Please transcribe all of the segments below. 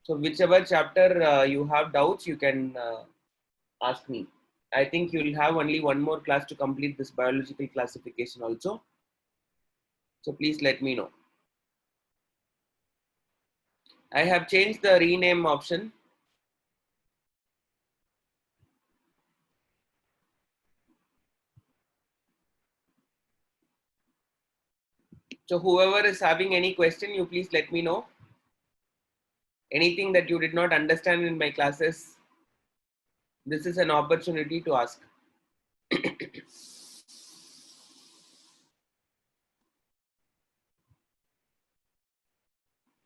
So whichever chapter you have doubts, you can ask me. I think you will have only one more class to complete this biological classification also. So please let me know. I have changed the rename option. So whoever is having any question, you please let me know. Anything that you did not understand in my classes, this is an opportunity to ask.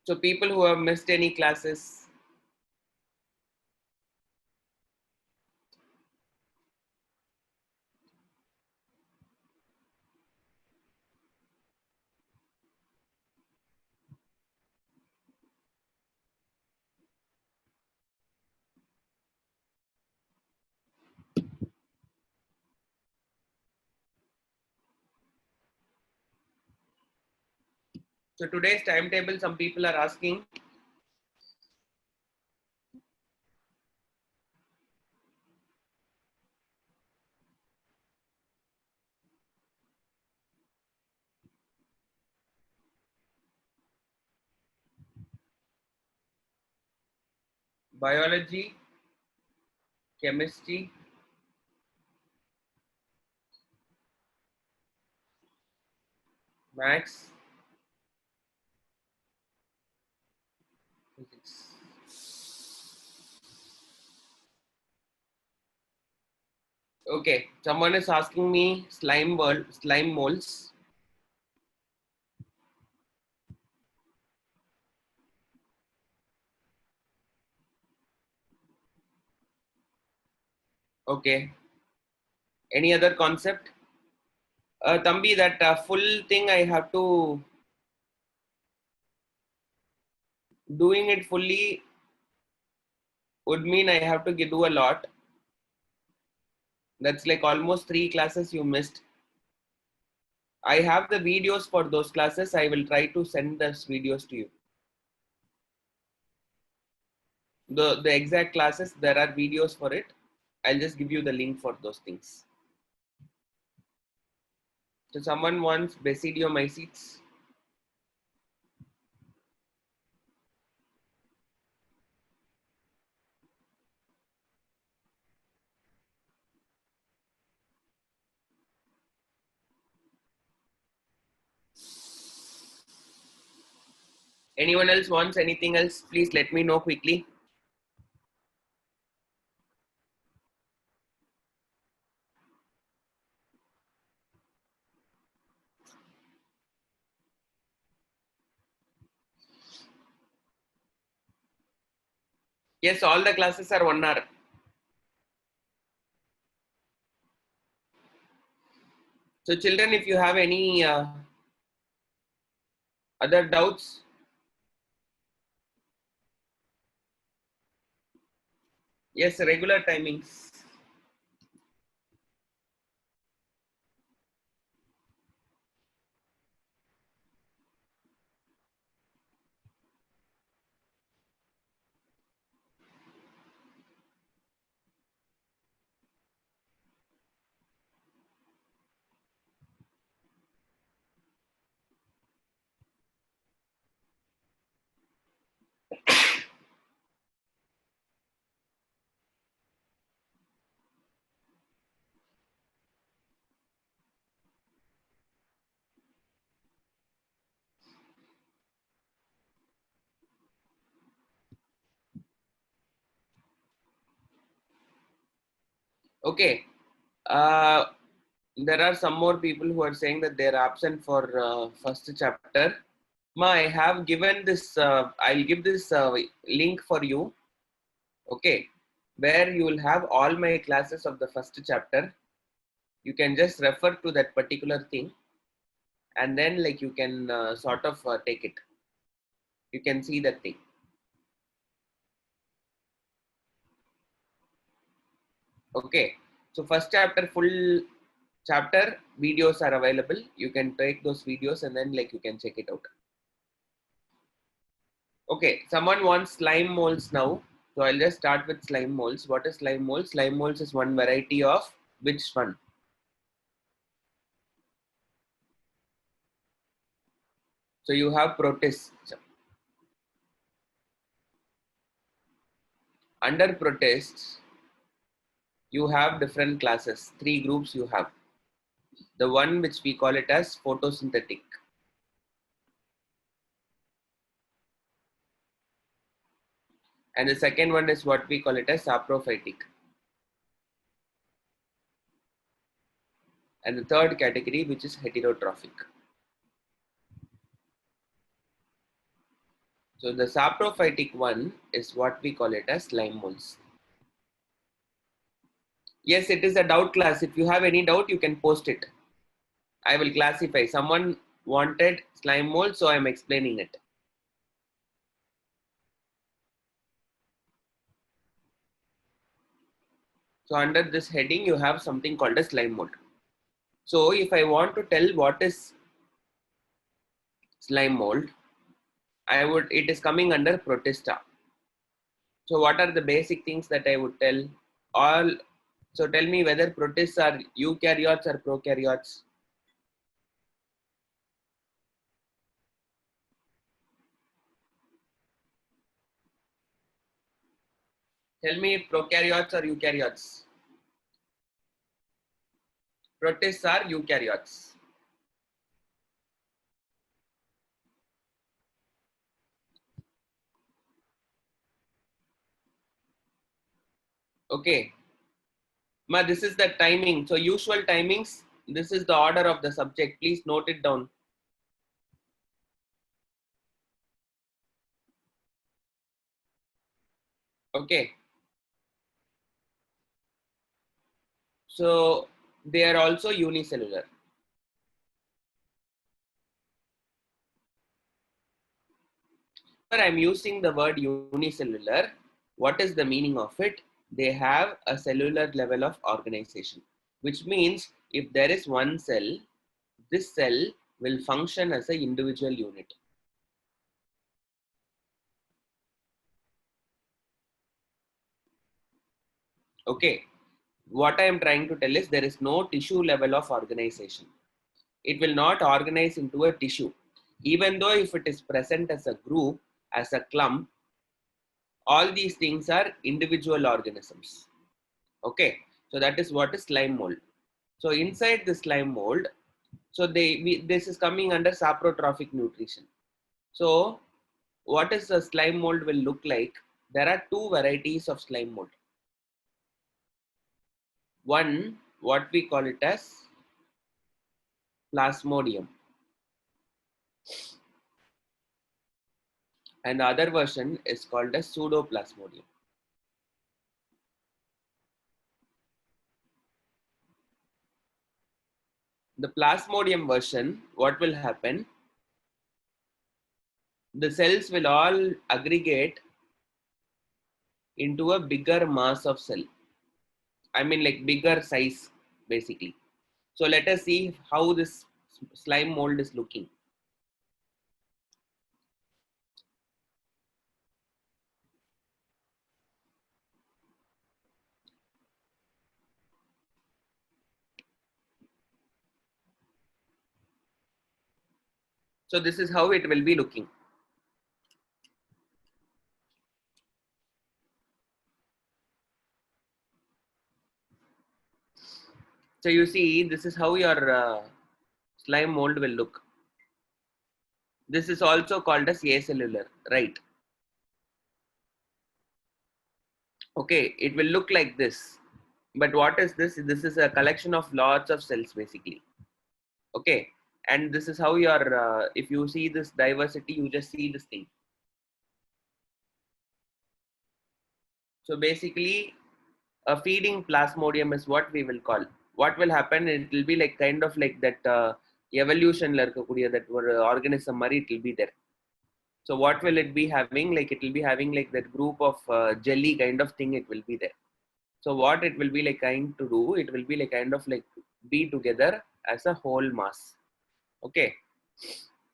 So people who have missed any classes, so today's timetable, some people are asking. Biology, chemistry, maths, physics. Okay, someone is asking me slime molds. Okay, any other concept? Thambi, that full thing I have to doing it fully would mean I have to do a lot. That's like almost 3 classes you missed. I have the videos for those classes. I will try to send those videos to you. The exact classes, there are videos for it. I'll just give you the link for those things. So someone wants basidiomycetes. Anyone else wants anything else? Please let me know quickly. Yes, all the classes are 1 hour. So children, if you have any other doubts, yes, regular timings. Okay. There are some more people who are saying that they are absent for first chapter. Ma, I have given this. I'll give this link for you. Okay, where you will have all my classes of the first chapter. You can just refer to that particular thing, and then like you can sort of take it. You can see that thing. Okay, so first chapter full chapter videos are available. You can take those videos and then like you can check it out. Okay, someone wants slime molds now. So I'll just start with slime molds. What is slime molds? Slime molds is one variety of which one? So you have protists. Under protists, you have different classes. Three groups you have. The one which we call it as photosynthetic. And the second one is what we call it as saprophytic. And the third category, which is heterotrophic. So the saprophytic one is what we call it as slime molds. Yes, it is a doubt class. If you have any doubt, you can post it. I will classify. Someone wanted slime mold, so I am explaining it. So under this heading, you have something called a slime mold. So if I want to tell what is slime mold, it is coming under protista. So what are the basic things that I would tell? So tell me whether protists are eukaryotes or prokaryotes. Tell me prokaryotes or eukaryotes. Protists are eukaryotes. Okay. Ma, this is the timing. So usual timings, this is the order of the subject. Please note it down. Okay. So they are also unicellular. I'm using the word unicellular. What is the meaning of it? They have a cellular level of organization, which means if there is one cell, this cell will function as an individual unit. Okay. What I am trying to tell is there is no tissue level of organization. It will not organize into a tissue. Even though if it is present as a group, as a clump, all these things are individual organisms. Okay, so that is what is slime mold. So inside the slime mold, so this is coming under saprotrophic nutrition. So what is the slime mold will look like? There are two varieties of slime mold. One, what we call it as plasmodium, and the other version is called as pseudoplasmodium. The plasmodium version, what will happen? The cells will all aggregate into a bigger mass of cell. I mean like bigger size basically. So let us see how this slime mold is looking. So this is how it will be looking. So you see, this is how your slime mold will look. This is also called as acellular, right? Okay, it will look like this. But what is this? This is a collection of lots of cells basically. Okay, and this is how your, if you see this diversity, you just see this thing. So basically, a feeding plasmodium is what we will call. What will happen? It will be like kind of like that evolution that organism it will be there. So what will it be having? Like it will be having like that group of jelly kind of thing. It will be there. So what it will be like kind to do? It will be like kind of like be together as a whole mass. Okay.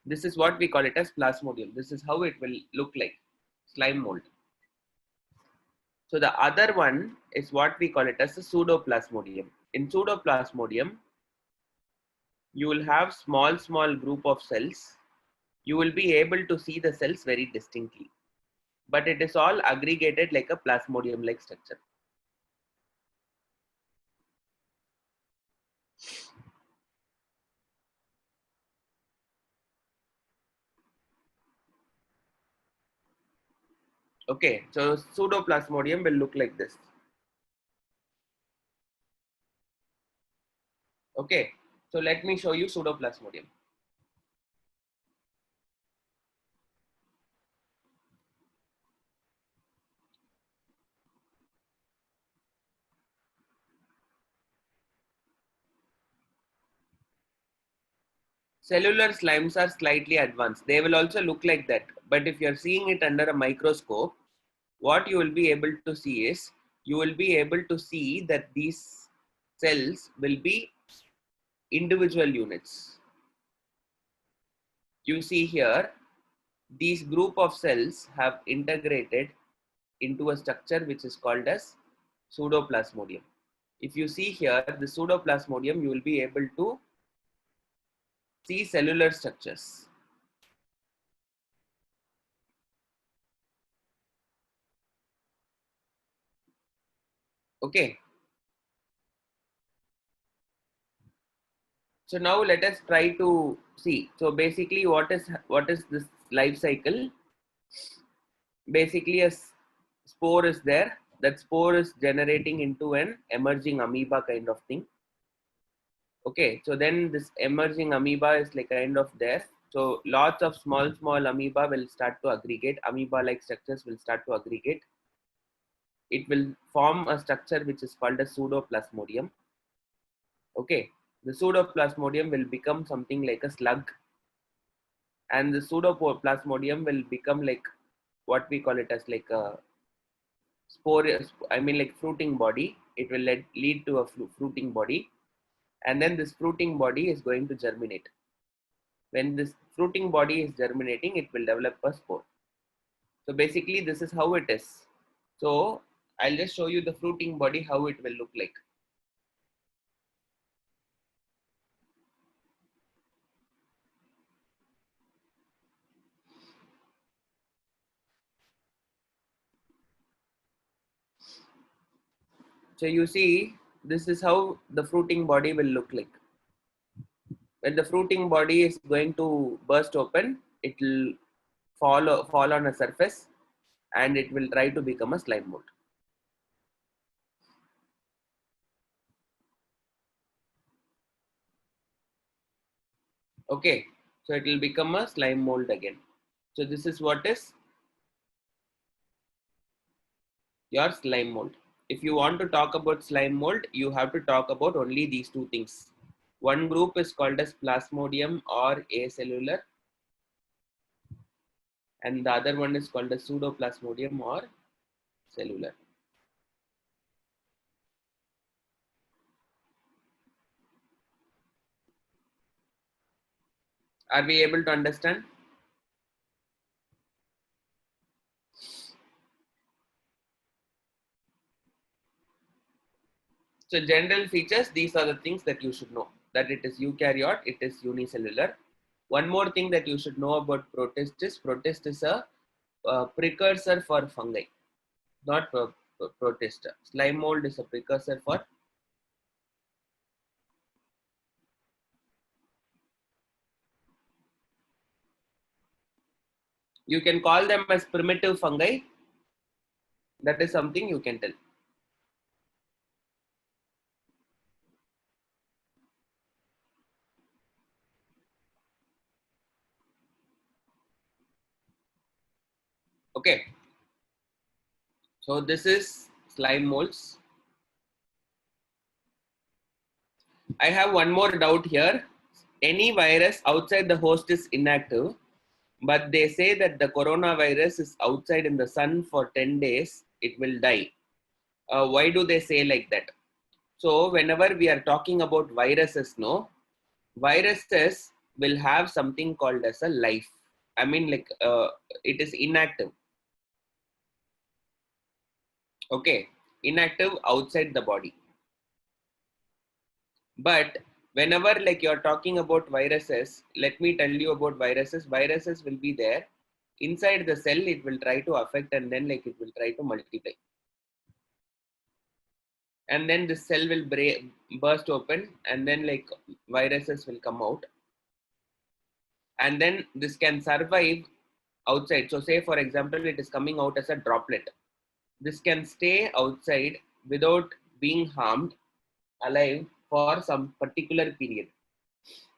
This is what we call it as plasmodium. This is how it will look like. slime mold. So the other one is what we call it as a pseudoplasmodium. In pseudoplasmodium, you will have small group of cells. You will be able to see the cells very distinctly, but it is all aggregated like a plasmodium like structure. Okay, so pseudoplasmodium will look like this. Okay, so let me show you pseudoplasmodium. Cellular slimes are slightly advanced. They will also look like that. But if you're seeing it under a microscope, what you will be able to see is, you will be able to see that these cells will be individual units. You see here, these group of cells have integrated into a structure which is called as pseudoplasmodium. If you see here, the pseudoplasmodium, you will be able to see cellular structures. Okay. So now let us try to see. So basically, what is this life cycle? Basically, a spore is there. That spore is generating into an emerging amoeba kind of thing. Okay, so then this emerging amoeba is like kind of there. So lots of small amoeba will start to aggregate. Amoeba-like structures will start to aggregate. It will form a structure which is called a pseudoplasmodium. Okay, the pseudoplasmodium will become something like a slug, and the pseudoplasmodium will become like what we call it as like a spore. I mean, like fruiting body. It will lead to a fruiting body, and then this fruiting body is going to germinate. When this fruiting body is germinating, it will develop a spore. So basically, this is how it is. So I'll just show you the fruiting body, how it will look like. So you see, this is how the fruiting body will look like. When the fruiting body is going to burst open, it will fall on a surface, and it will try to become a slime mold. Okay, so it will become a slime mold again. So this is what is your slime mold. If you want to talk about slime mold, you have to talk about only these two things. One group is called as plasmodium or acellular, and the other one is called as pseudoplasmodium or cellular. Are we able to understand? So general features, these are the things that you should know. That it is eukaryote, it is unicellular. One more thing that you should know about protist is a precursor for fungi, not protist. Slime mold is a precursor for. You can call them as primitive fungi. That is something you can tell. Okay. So this is slime molds. I have one more doubt here. Any virus outside the host is inactive, but they say that the coronavirus is outside in the sun for 10 days, it will die. Why do they say like that? So whenever we are talking about viruses, no, viruses will have something called as a life. I mean, like it is inactive. Okay, inactive outside the body. But whenever like you're talking about viruses, let me tell you about viruses. Viruses will be there inside the cell. It will try to affect, and then like it will try to multiply, and then the cell will burst open, and then like viruses will come out, and then this can survive outside. So say for example, it is coming out as a droplet. This can stay outside without being harmed alive for some particular period.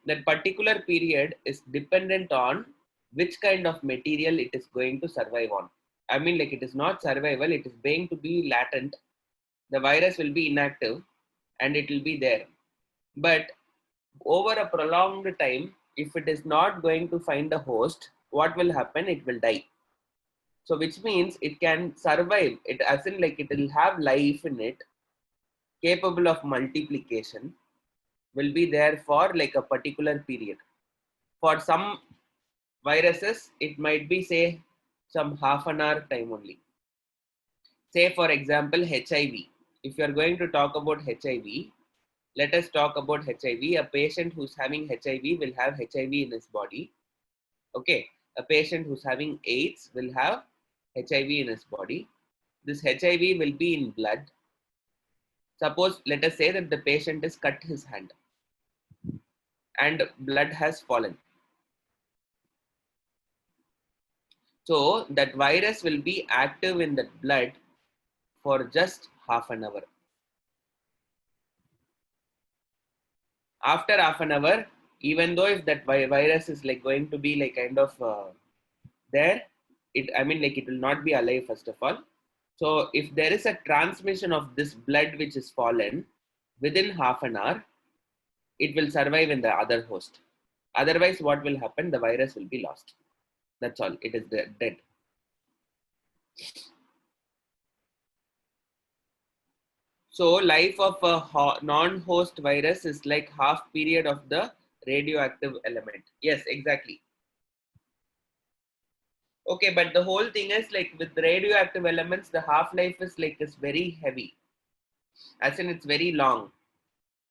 That particular period is dependent on which kind of material it is going to survive on. I mean, like it is not survival, it is going to be latent. The virus will be inactive and it will be there. But over a prolonged time, if it is not going to find a host, what will happen? It will die. So, which means it can survive. It as in like it will have life in it, capable of multiplication, will be there for like a particular period. For some viruses, it might be say some half an hour time only. Say for example, HIV. If you are going to talk about HIV, let us talk about HIV. A patient who's having HIV will have HIV in his body. Okay. A patient who's having AIDS will have HIV in his body. This HIV will be in blood. Suppose, let us say that the patient has cut his hand and blood has fallen. So that virus will be active in that blood for just half an hour. After half an hour, even though if that virus is like going to be like kind of there, I mean like it will not be alive first of all. So if there is a transmission of this blood which is fallen within half an hour, it will survive in the other host. Otherwise, what will happen? The virus will be lost. That's all. It is dead. So life of a non-host virus is like half period of the radioactive element. Yes, exactly. Okay, but the whole thing is like with radioactive elements, the half-life is very heavy, as in it's very long.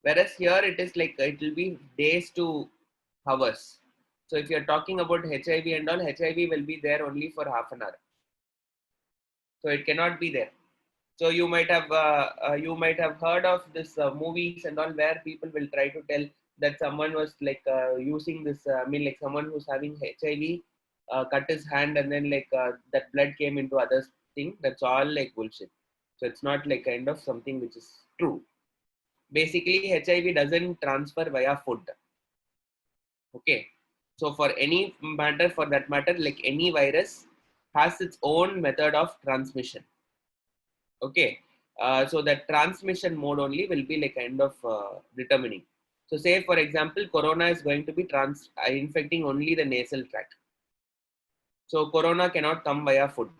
Whereas here it is like it will be days to hours. So if you're talking about HIV and all, HIV will be there only for half an hour. So it cannot be there. So you might have heard of this movies and all where people will try to tell that someone was like using this. I mean, like someone who's having HIV cut his hand and then like that blood came into other thing. That's all like bullshit. So it's not like kind of something which is true. Basically, HIV doesn't transfer via food. Okay. So for any matter, for that matter, like any virus has its own method of transmission. Okay. So that transmission mode only will be like kind of determining. So say for example, corona is going to be infecting only the nasal tract. So corona cannot come via food.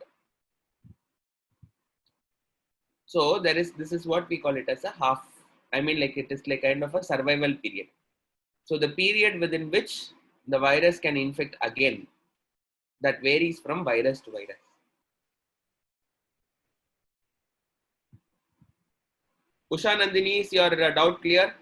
So this is what we call it as a half. I mean, like it is like kind of a survival period. So the period within which the virus can infect again, that varies from virus to virus. Usha Nandini, is your doubt clear?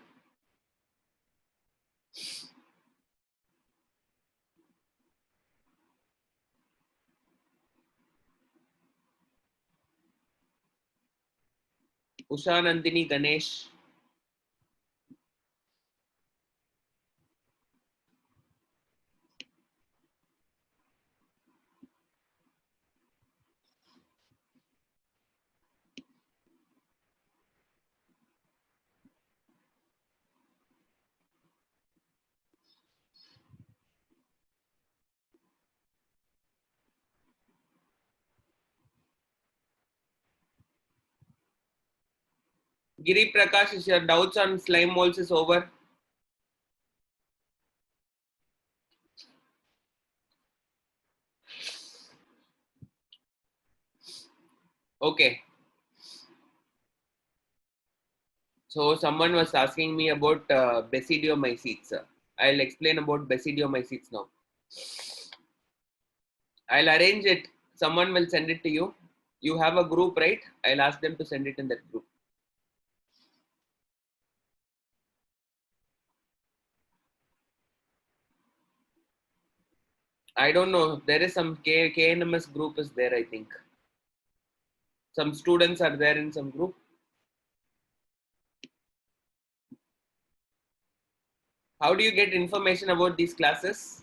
Usha Nandini Ganesh. Giri Prakash, is your doubts on slime molds is over? Okay. So someone was asking me about basidiomycetes. I'll explain about basidiomycetes now. I'll arrange it. Someone will send it to you. You have a group, right? I'll ask them to send it in that group. I don't know. There is some KNMS group is there, I think. Some students are there in some group. How do you get information about these classes?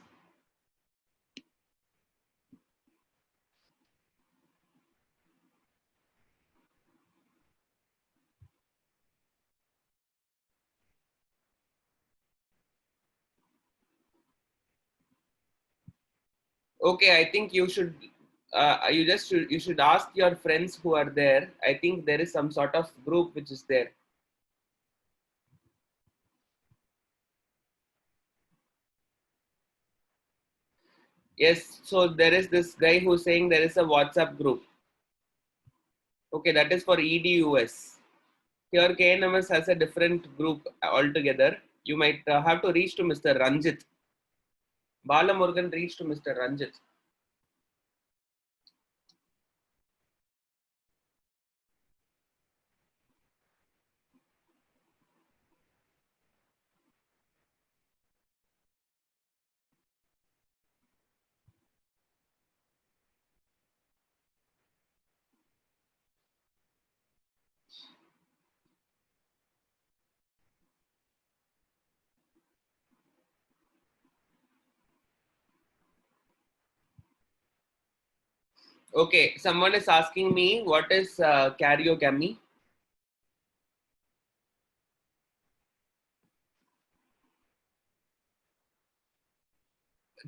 Okay, I think you should you should ask your friends who are there. I think there is some sort of group which is there. Yes, so there is this guy who's saying there is a WhatsApp group. Okay, that is for EDUS. Here KNMS has a different group altogether. You might have to reach to Mr. Ranjit. Balamurgan reached to Mr. Ranjit. Okay, someone is asking me what is karyogamy.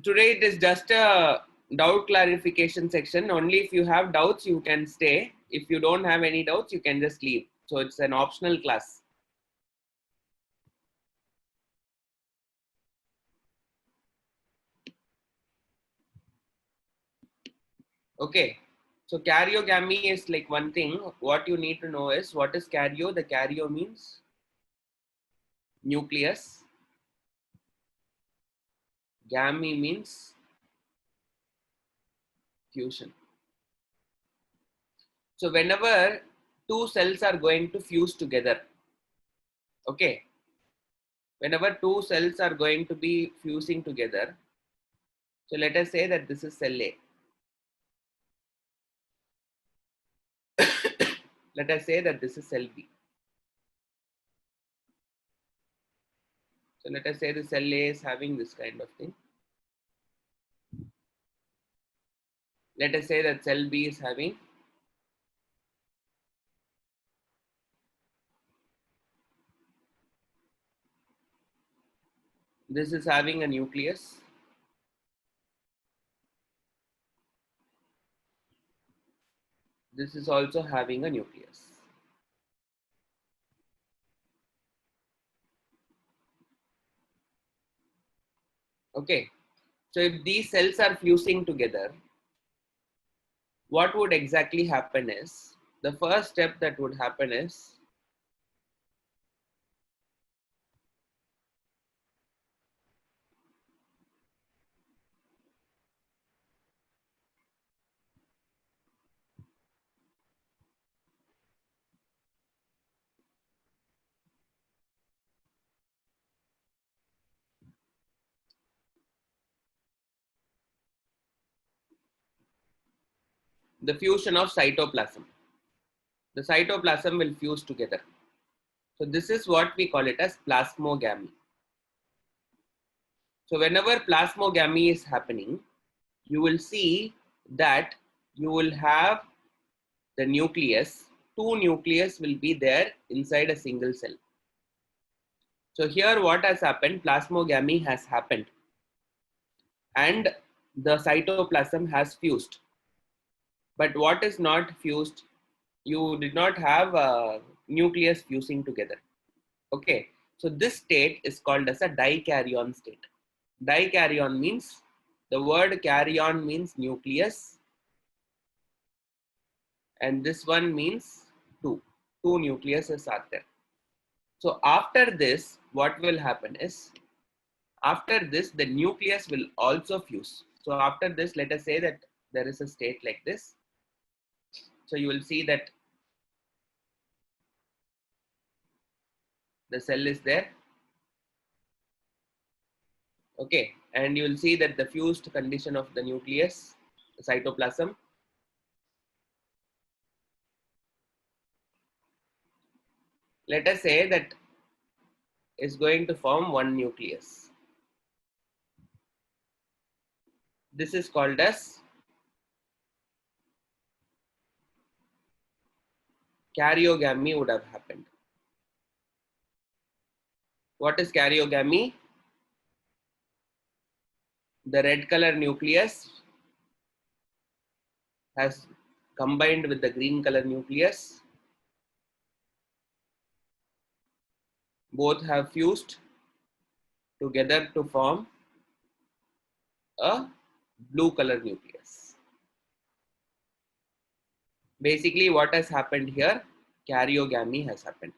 Today it is just a doubt clarification section. Only if you have doubts, you can stay. If you don't have any doubts, you can just leave. So it's an optional class. Okay. So karyogamy is like one thing. What you need to know is what is karyo? The karyo means nucleus. Gamy means fusion. So whenever two cells are going to fuse together, okay, whenever two cells are going to be fusing together, so let us say that this is cell A. Let us say that this is cell B. So let us say the cell A is having this kind of thing. Let us say that cell B is having this is having a nucleus. This is also having a nucleus. Okay. So if these cells are fusing together, what would exactly happen is the first step that would happen is the fusion of cytoplasm. The cytoplasm will fuse together. So this is what we call it as plasmogamy. So whenever plasmogamy is happening, you will see that you will have the nucleus, two nucleus will be there inside a single cell. So here what has happened, plasmogamy has happened and the cytoplasm has fused. But what is not fused? You did not have a nucleus fusing together. Okay, so this state is called as a dikaryon state. Dikaryon means, the word karyon means nucleus and this one means two. Two nucleuses are there. So after this, what will happen is, after this, the nucleus will also fuse. So after this, let us say that there is a state like this. So you will see that the cell is there. Okay, and you will see that the fused condition of the nucleus, the cytoplasm. Let us say that is going to form one nucleus. This is called as karyogamy would have happened. What is karyogamy? The red color nucleus has combined with the green color nucleus. Both have fused together to form a blue color nucleus. Basically, what has happened here? Karyogamy has happened.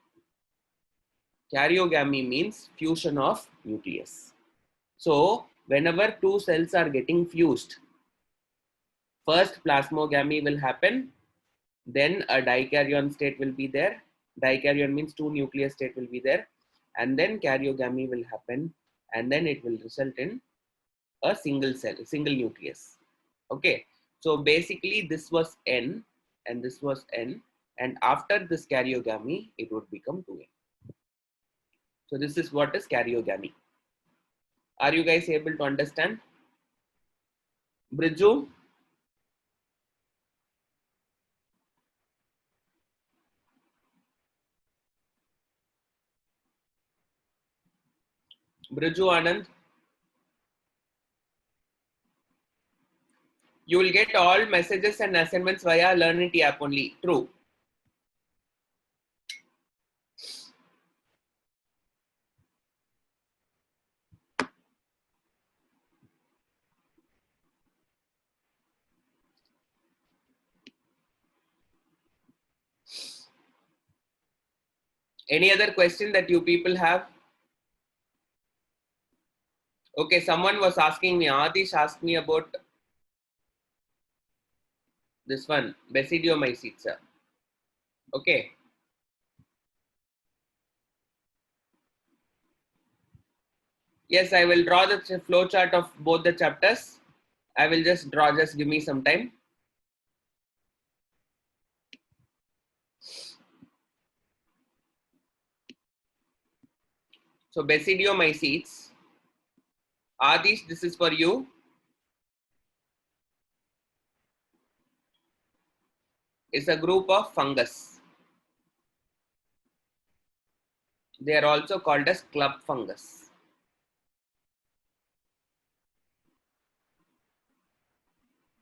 Karyogamy means fusion of nucleus. So, whenever two cells are getting fused, first plasmogamy will happen, then a dikaryon state will be there. Dikaryon means two nucleus state will be there, and then karyogamy will happen, and then it will result in a single cell, a single nucleus. Okay, so basically this was N and this was N, and after this karyogamy, it would become 2N. So this is what is karyogamy. Are you guys able to understand? Briju? Briju Anand? You will get all messages and assignments via Learnity app only. True. Any other question that you people have? Okay, someone was asking me, Adish asked me about this one, basidiomycetes. Okay. Yes, I will draw the flow chart of both the chapters. I will just draw, just give me some time. So basidiomycetes, Adish, this is for you. It's a group of fungus. They are also called as club fungus.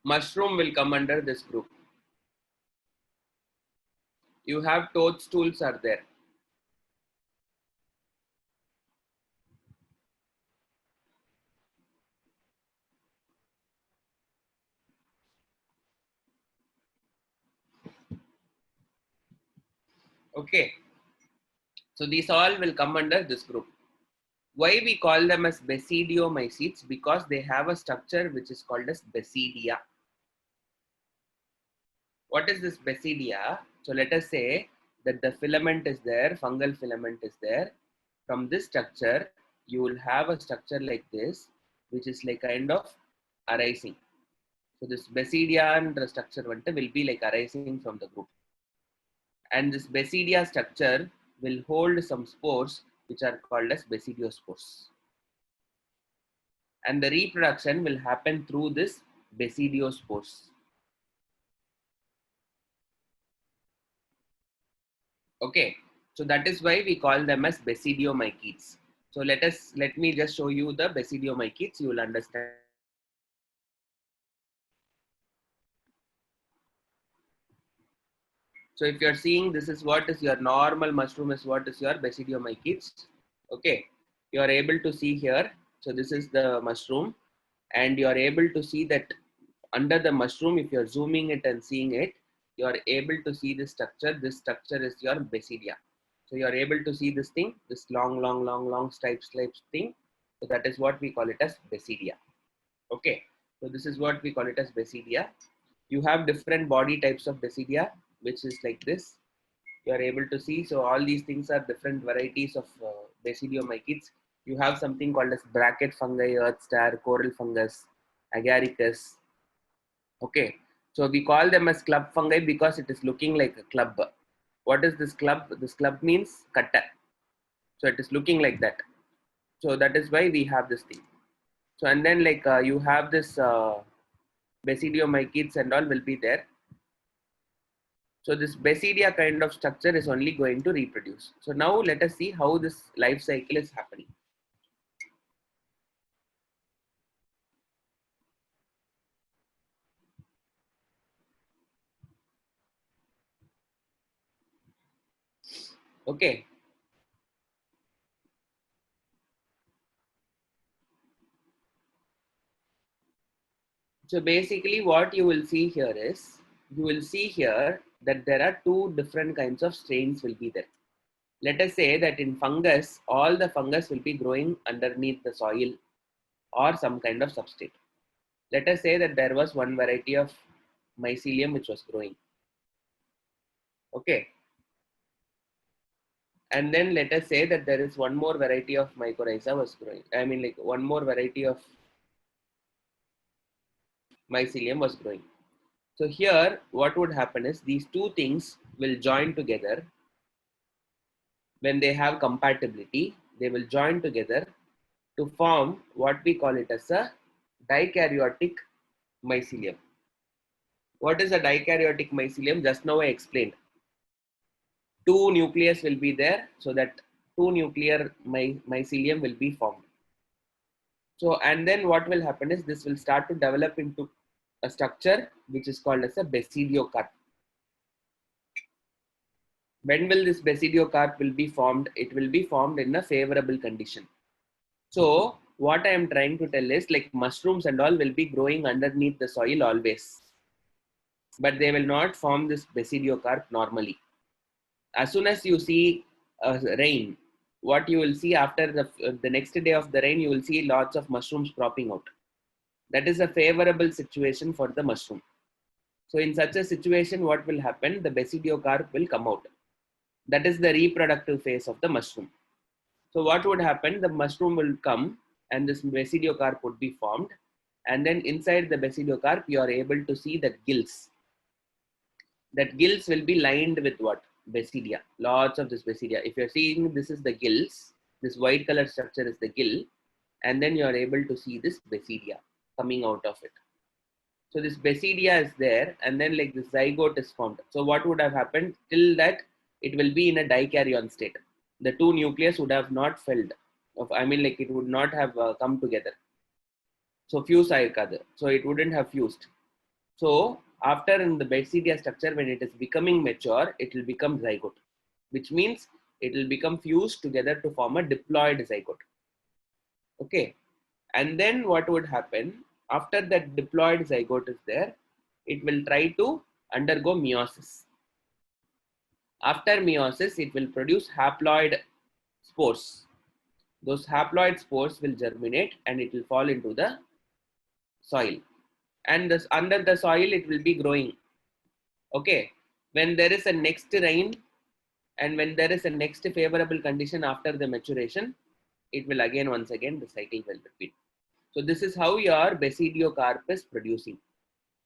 Mushroom will come under this group. You have toadstools are there. Okay. So these all will come under this group. Why we call them as basidiomycetes? Because they have a structure which is called as basidia. What is this basidia? So let us say that the filament is there, fungal filament is there. From this structure, you will have a structure like this, which is like kind of arising. So this basidia and the structure will be like arising from the group. And this basidia structure will hold some spores which are called as basidiospores. And the reproduction will happen through this basidiospores. Okay, so that is why we call them as basidiomycetes. So let me just show you the basidiomycetes. You will understand. So if you are seeing, this is what is your normal mushroom, is what is your basidiomycetes. Okay, you are able to see here. So this is the mushroom, and you are able to see that under the mushroom, if you are zooming it and seeing it, you are able to see this structure. This structure is your basidia. So you are able to see this thing, this long stripes thing. So that is what we call it as basidia. Okay, so this is what we call it as basidia. You have different body types of basidia, which is like this. You are able to see. So all these things are different varieties of basidiomycetes. You have something called as bracket fungi, earth star, coral fungus, agaricus. Okay, so we call them as club fungi because it is looking like a club. What is this club? This club means katta. So it is looking like that. So that is why we have this thing. So and then like you have this basidiomycetes and all will be there. So this basidia kind of structure is only going to reproduce. So now let us see how this life cycle is happening. Okay. So basically what you will see here is, you will see here that there are two different kinds of strains will be there. Let us say that in fungus, all the fungus will be growing underneath the soil or some kind of substrate. Let us say that there was one variety of mycelium which was growing. Okay. And then let us say that there is one more variety of mycorrhiza was growing. I mean like one more variety of mycelium was growing. So here what would happen is these two things will join together. When they have compatibility, they will join together to form what we call it as a dikaryotic mycelium. What is a dikaryotic mycelium? Just now I explained. Two nucleus will be there, so that two nuclear mycelium will be formed. So, and then what will happen is this will start to develop into a structure which is called as a basidiocarp. When will this basidiocarp will be formed? It will be formed in a favorable condition. So what I am trying to tell is like mushrooms and all will be growing underneath the soil always, but they will not form this basidiocarp normally. As soon as you see rain, what you will see after the next day of the rain, you will see lots of mushrooms cropping out. That is a favorable situation for the mushroom. So in such a situation, what will happen? The basidiocarp will come out. That is the reproductive phase of the mushroom. So what would happen? The mushroom will come and this basidiocarp would be formed. And then inside the basidiocarp, you are able to see the gills. That gills will be lined with what? Basidia. Lots of this basidia. If you're seeing this is the gills, this white color structure is the gill. And then you are able to see this basidia coming out of it. So this basidia is there, and then like the zygote is formed. So what would have happened? Till that it will be in a dikaryon state. The two nucleus would have not filled. I mean like it would not have come together. So fuse ayakadu. So it wouldn't have fused. So after in the basidia structure, when it is becoming mature, it will become zygote, which means it will become fused together to form a diploid zygote. Okay. And then what would happen? After that diploid zygote is there, it will try to undergo meiosis. After meiosis, it will produce haploid spores. Those haploid spores will germinate and it will fall into the soil. And this, under the soil, it will be growing. Okay. When there is a next rain and when there is a next favorable condition after the maturation, it will again, once again, the cycle will repeat. So this is how your basidiocarp is producing.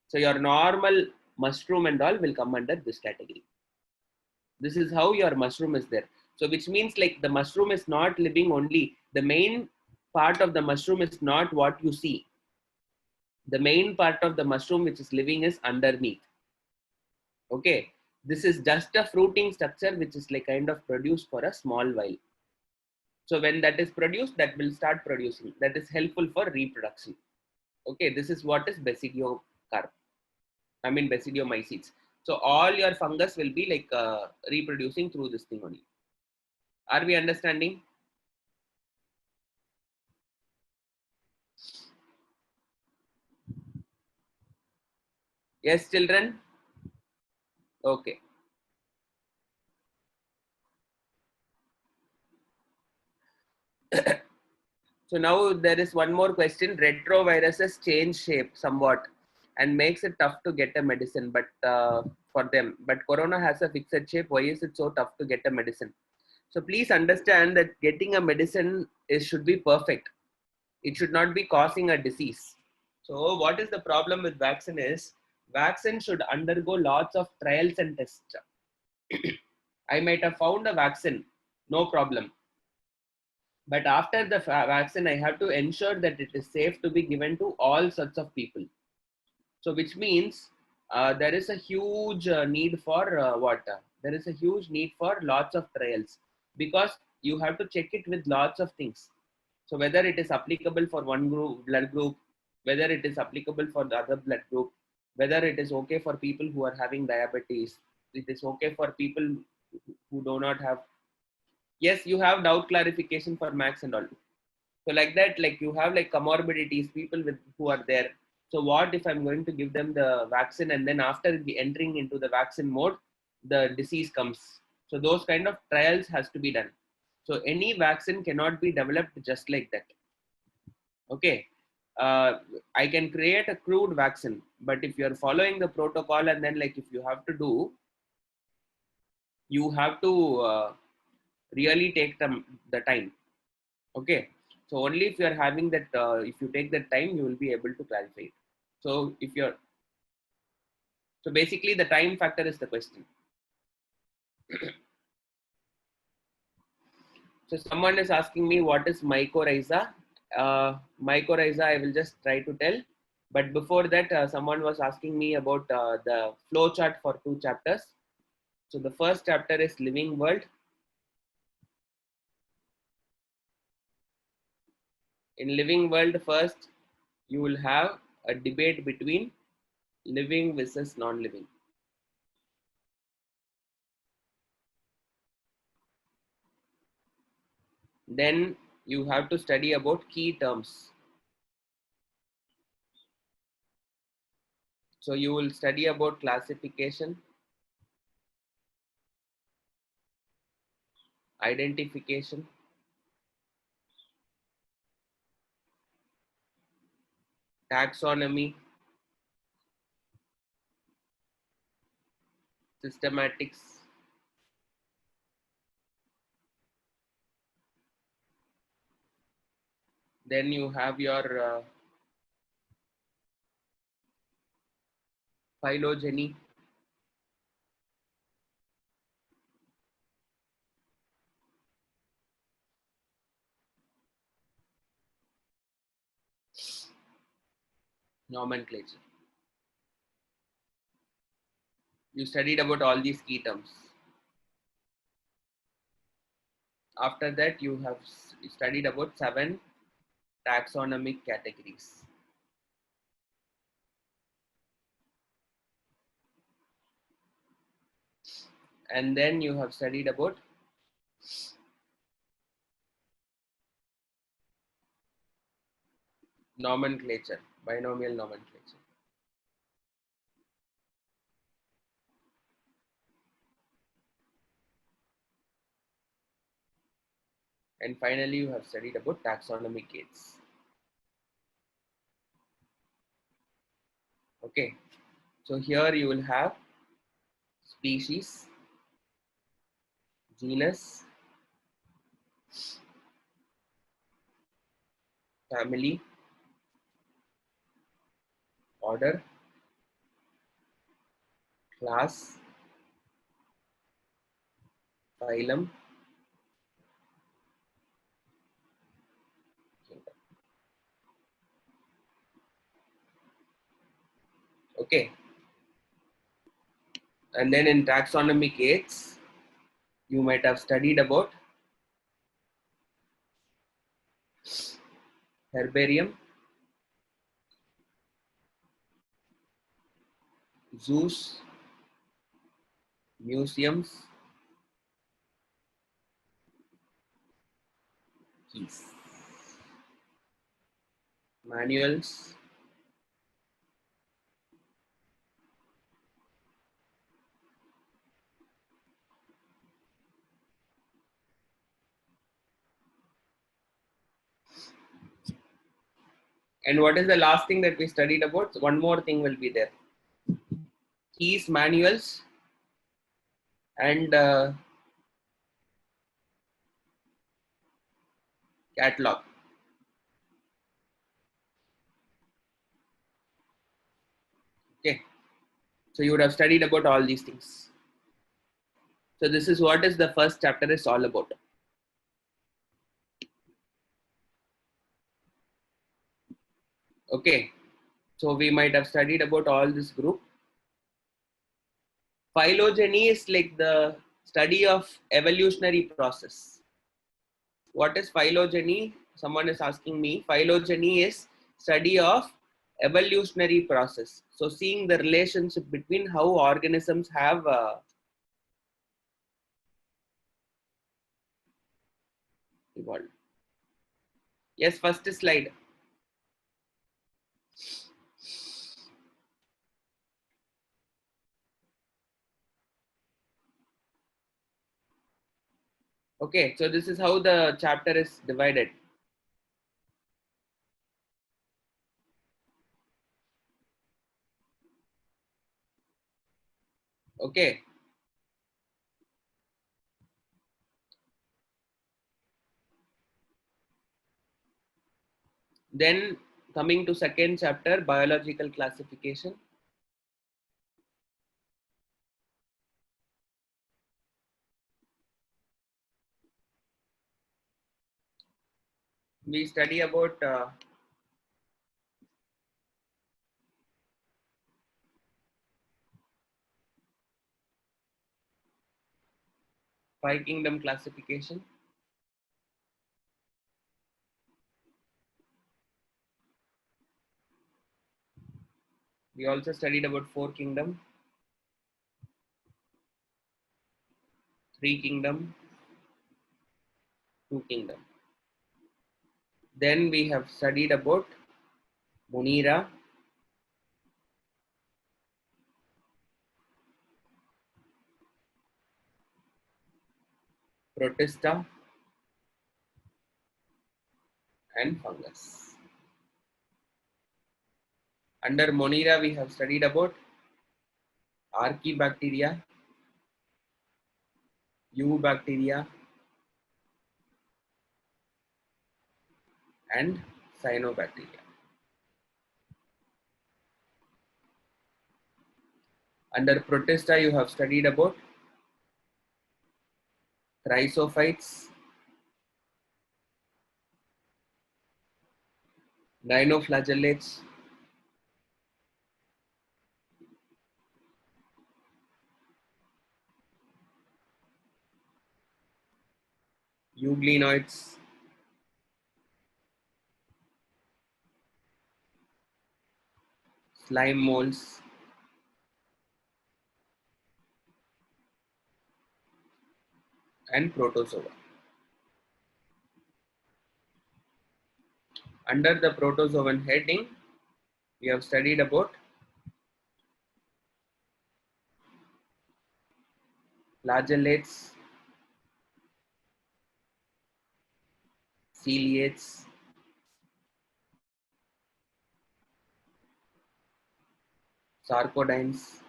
So your normal mushroom and all will come under this category. This is how your mushroom is there. So which means like the mushroom is not living only, the main part of the mushroom is not what you see. The main part of the mushroom which is living is underneath. Okay. This is just a fruiting structure which is like kind of produced for a small while. So when that is produced, that will start producing. That is helpful for reproduction. Okay, this is what is basidiocarp. I mean basidiomycetes. So all your fungus will be like reproducing through this thing only. Are we understanding? Yes, children? Okay. So now there is one more question. Retroviruses change shape somewhat. and makes it tough to get a medicine. But for them, but corona has a fixed shape. Why is it so tough to get a medicine? So please understand that getting a medicine should be perfect. It should not be causing a disease. So what is the problem with vaccine is vaccine should undergo lots of trials and tests. I might have found a vaccine, no problem. But after the vaccine, I have to ensure that it is safe to be given to all sorts of people. So which means there is a huge need for there is a huge need for lots of trials, because you have to check it with lots of things. So whether it is applicable for one blood group, whether it is applicable for the other blood group, whether it is okay for people who are having diabetes, it is okay for people who do not have. Yes, you have doubt clarification for max and all. So like that, like you have like comorbidities, people with who are there. So what if I'm going to give them the vaccine, and then after entering into the vaccine mode, the disease comes? So those kind of trials has to be done. So any vaccine cannot be developed just like that. Okay. I can create a crude vaccine, but if you're following the protocol, and then like if you have to do, you have to really take the time. Okay. So only if you're having that, if you take that time, you will be able to clarify it. So if you're, so basically the time factor is the question. So someone is asking me what is mycorrhiza. Mycorrhiza, I will just try to tell. But before that, someone was asking me about the flow chart for 2 chapters. So the first chapter is living world. In living world, first you will have a debate between living versus non-living. Then you have to study about key terms. So you will study about classification, identification, taxonomy, systematics. Then you have your phylogeny, nomenclature. You studied about all these key terms. After that, you have studied about 7 taxonomic categories. And then you have studied about nomenclature, binomial nomenclature. And finally, you have studied about taxonomic gates. Okay, so here you will have species, genus, family, order, class, phylum, kingdom. Okay, and then in taxonomic gates, you might have studied about herbarium, zoos, museums, keys, manuals, And what is the last thing that we studied about? One more thing will be there. Keys, manuals, and catalog. Okay. So you would have studied about all these things. So this is what is the first chapter is all about. Okay. So we might have studied about all this group. Phylogeny is like the study of evolutionary process. What is phylogeny? Someone is asking me. Phylogeny is study of evolutionary process. So seeing the relationship between how organisms have evolved. Yes, first slide. Okay, so this is how the chapter is divided. Okay. Then coming to second chapter, biological classification. We study about five kingdom classification. We also studied about four kingdom, three kingdom, two kingdom. Then we have studied about Monera, Protista, and fungus. Under Monera, we have studied about Archaebacteria, Eubacteria, and Cyanobacteria. Under Protista, you have studied about Chrysophytes, Dinoflagellates, Euglenoids, slime molds, and Protozoa. Under the Protozoan heading, we have studied about flagellates, ciliates, sarcodines,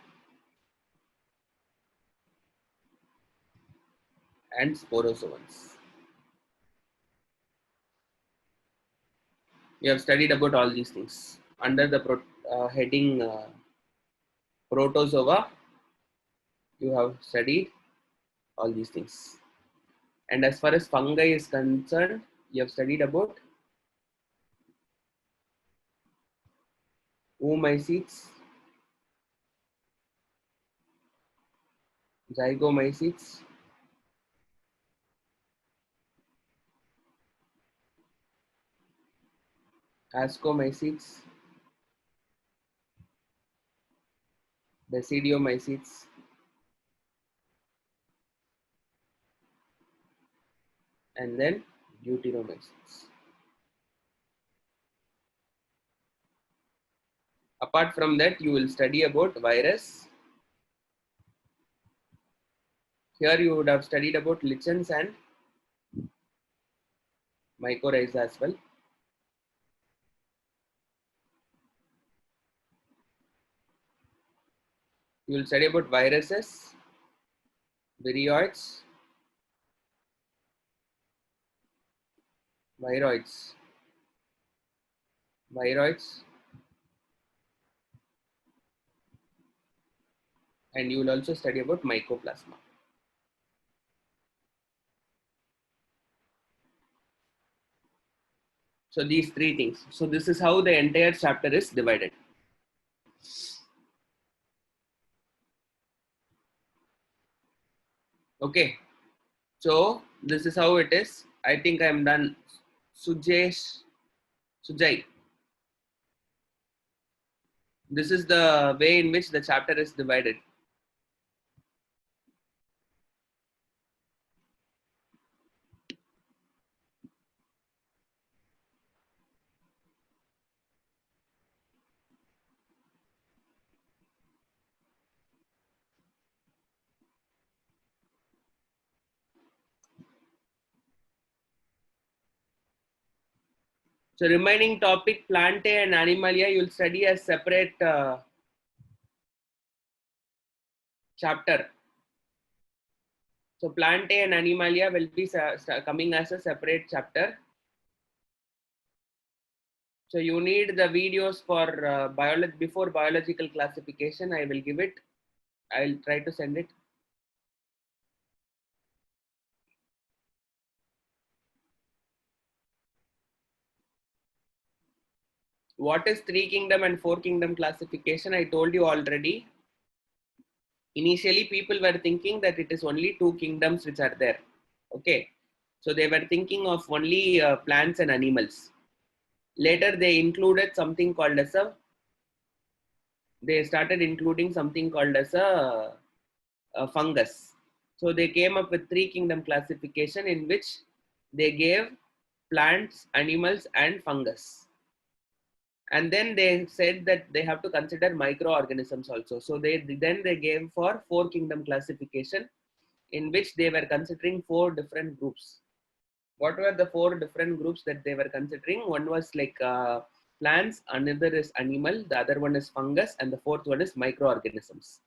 and sporozoans. We have studied about all these things. Under the heading Protozoa, you have studied all these things. And as far as fungi is concerned, you have studied about oomycetes, zygomycetes, ascomycetes, basidiomycetes, and then deuteromycetes. Apart from that, you will study about virus. Here you would have studied about lichens and mycorrhiza as well. You will study about viruses, viroids, viroids, viroids, and you will also study about mycoplasma. So these three things. So this is how the entire chapter is divided. Okay. So this is how it is. I think I'm done. Sujay. This is the way in which the chapter is divided. So remaining topic, Plantae and Animalia, you'll study as separate chapter. So Plantae and Animalia will be coming as a separate chapter. So you need the videos for before biological classification. I will give it. I'll try to send it. What is three kingdom and four kingdom classification? I told you already. Initially, people were thinking that it is only two kingdoms which are there. Okay. So they were thinking of only plants and animals. Later, they included something called as they started including something called as a fungus. So they came up with three kingdom classification in which they gave plants, animals, and fungus. And then they said that they have to consider microorganisms also. So they gave for four kingdom classification in which they were considering four different groups. What were the four different groups that they were considering? One was like plants, another is animal, the other one is fungus, and the fourth one is microorganisms.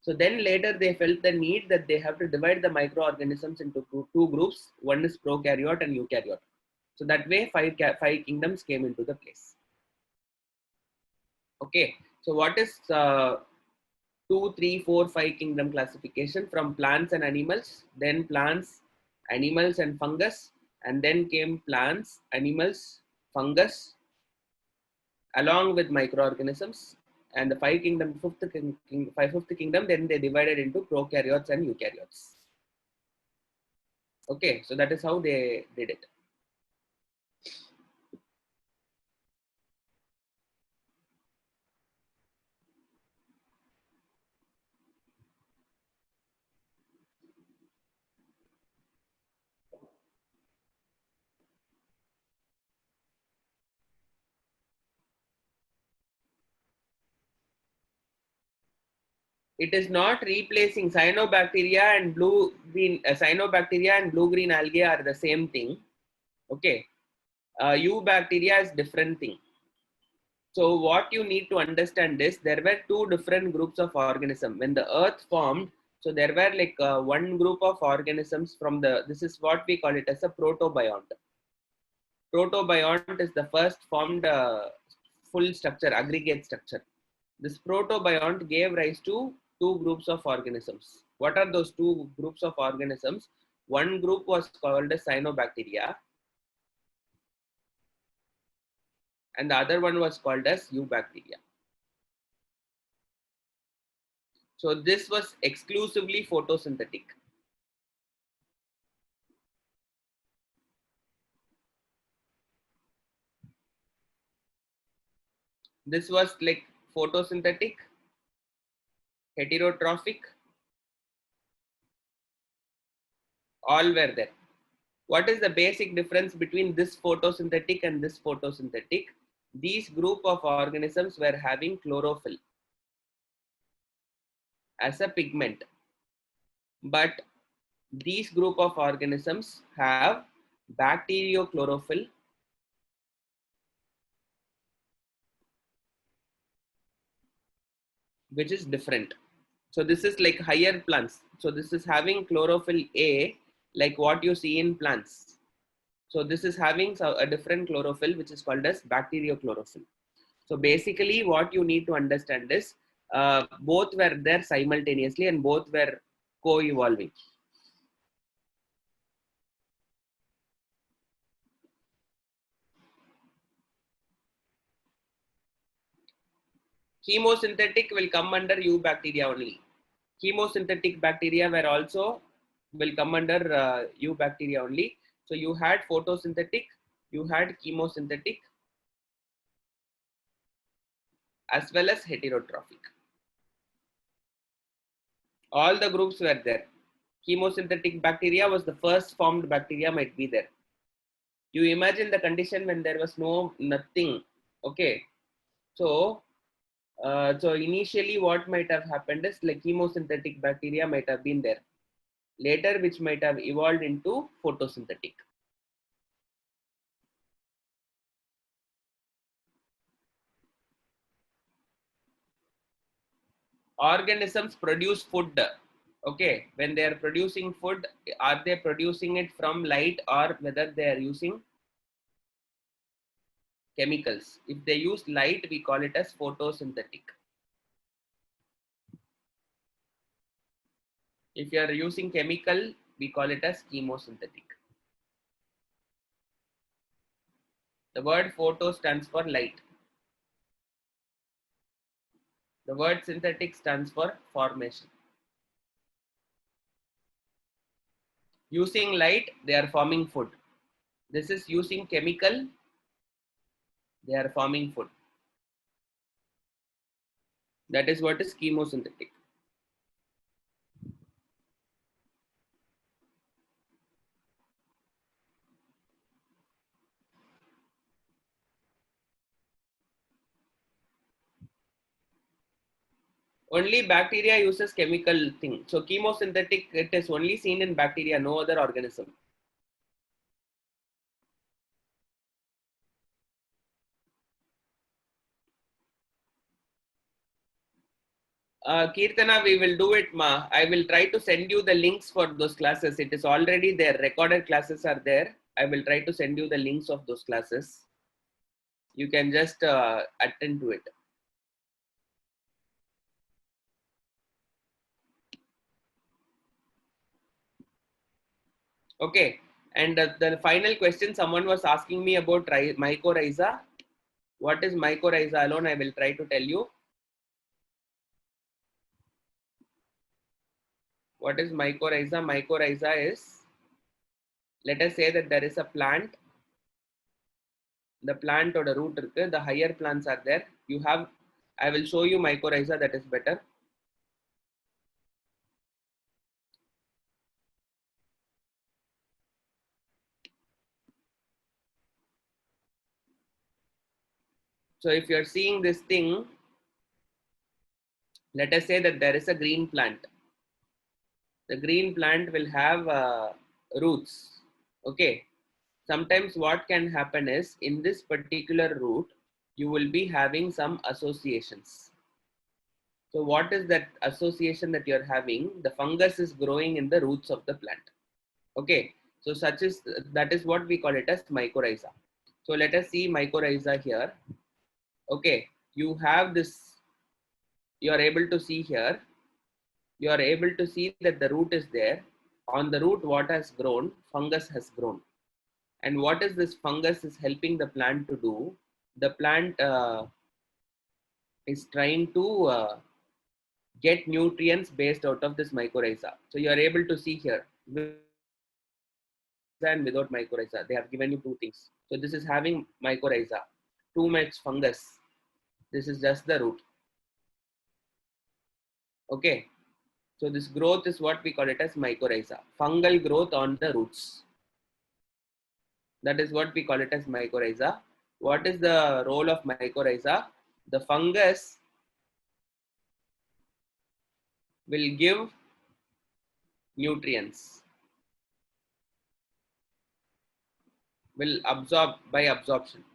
So then later they felt the need that they have to divide the microorganisms into two groups. One is prokaryote and eukaryote. So that way five kingdoms came into the place. Okay. So what is 2, 3, 4, 5 kingdom classification? From plants and animals, then plants, animals and fungus, and then came plants, animals, fungus, along with microorganisms. And the fifth kingdom, then they divided into prokaryotes and eukaryotes. Okay, so that is how they did it. It is not replacing cyanobacteria and blue green. Cyanobacteria and blue green algae are the same thing. Okay, eubacteria is different thing. So what you need to understand is there were two different groups of organisms when the earth formed. So there were like one group of organisms from this is what we call it as a protobiont. Protobiont is the first formed full structure, aggregate structure. This protobiont gave rise to two groups of organisms. What are those two groups of organisms? One group was called as cyanobacteria and the other one was called as eubacteria. So this was exclusively photosynthetic. This was like photosynthetic, heterotrophic, all were there. What is the basic difference between this photosynthetic and this photosynthetic? These group of organisms were having chlorophyll as a pigment, but these group of organisms have bacteriochlorophyll, which is different. So this is like higher plants. So this is having chlorophyll A, like what you see in plants. So this is having a different chlorophyll, which is called as bacteriochlorophyll. So basically what you need to understand is both were there simultaneously and both were co-evolving. Chemosynthetic will come under eubacteria only. Chemosynthetic bacteria were also will come under eubacteria only. So you had photosynthetic, you had chemosynthetic, as well as heterotrophic. All the groups were there. Chemosynthetic bacteria was the first formed bacteria might be there. You imagine the condition when there was nothing. Okay. So initially what might have happened is like chemosynthetic bacteria might have been there. Later, which might have evolved into photosynthetic. Organisms produce food. Okay, when they are producing food, are they producing it from light or whether they are using chemicals? If they use light, we call it as photosynthetic. If you are using chemical, we call it as chemosynthetic. The word photo stands for light. The word synthetic stands for formation. Using light, they are forming food. This is using chemical, they are forming food. That is what is chemosynthetic. Only bacteria uses chemical thing. So chemosynthetic, it is only seen in bacteria, no other organism. Kirtana, we will do it, ma. I will try to send you the links for those classes. It is already there. Recorded classes are there. I will try to send you the links of those classes. You can just attend to it. Okay. And the final question, someone was asking me about mycorrhiza. What is mycorrhiza alone? I will try to tell you. What is mycorrhiza? Mycorrhiza is, let us say that there is a plant. The plant or the root, the higher plants are there. You have, I will show you mycorrhiza, that is better. So if you are seeing this thing, let us say that there is a green plant. The green plant will have roots. Okay. Sometimes what can happen is in this particular root, you will be having some associations. So what is that association that you're having? The fungus is growing in the roots of the plant. Okay. So that is what we call it as mycorrhiza. So let us see mycorrhiza here. Okay. You have this, you are able to see here, you are able to see that the root is there. On the root, what has grown? Fungus has grown. And what is this fungus is helping the plant to do? The plant is trying to get nutrients based out of this mycorrhiza. So you are able to see here, with and without mycorrhiza, they have given you two things. So this is having mycorrhiza, too much fungus. This is just the root. Okay. So this growth is what we call it as mycorrhiza, fungal growth on the roots. That is what we call it as mycorrhiza. What is the role of mycorrhiza? The fungus will give nutrients, will absorb by absorption.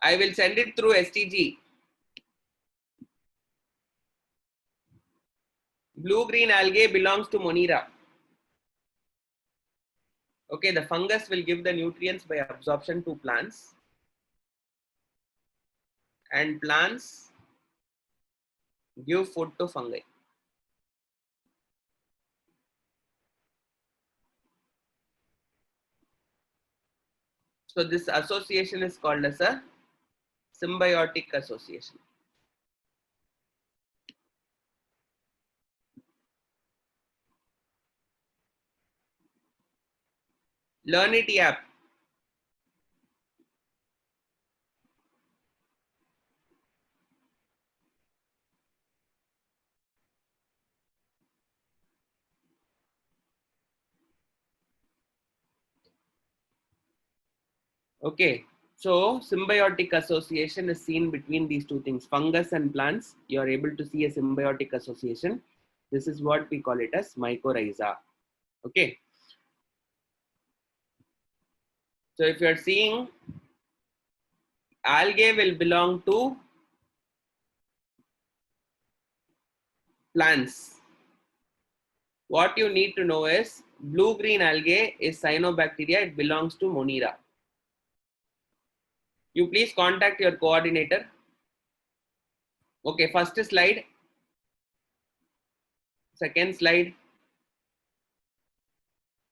I will send it through STG. Blue-green algae belongs to Monera. Okay, the fungus will give the nutrients by absorption to plants. And plants give food to fungi. So this association is called as a symbiotic association. Learnity app. Okay, so symbiotic association is seen between these two things, fungus and plants. You are able to see a symbiotic association. This is what we call it as mycorrhiza. Okay. So if you are seeing, algae will belong to plants. What you need to know is blue-green algae is cyanobacteria. It belongs to Monera. You please contact your coordinator. Okay, first slide, second slide,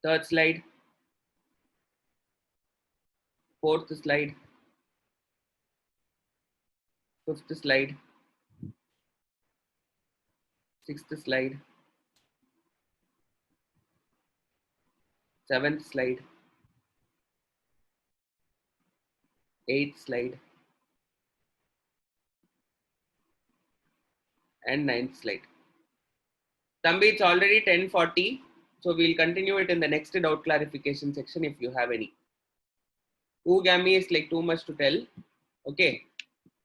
third slide, fourth slide, fifth slide, sixth slide, seventh slide, eighth slide, and ninth slide. Thambi, it's already 10:40, so we'll continue it in the next doubt clarification section if you have any. Oogami is like too much to tell. Okay,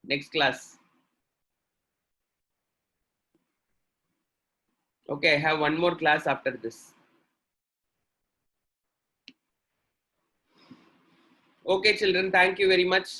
next class. Okay, I have one more class after this. Okay, children, thank you very much.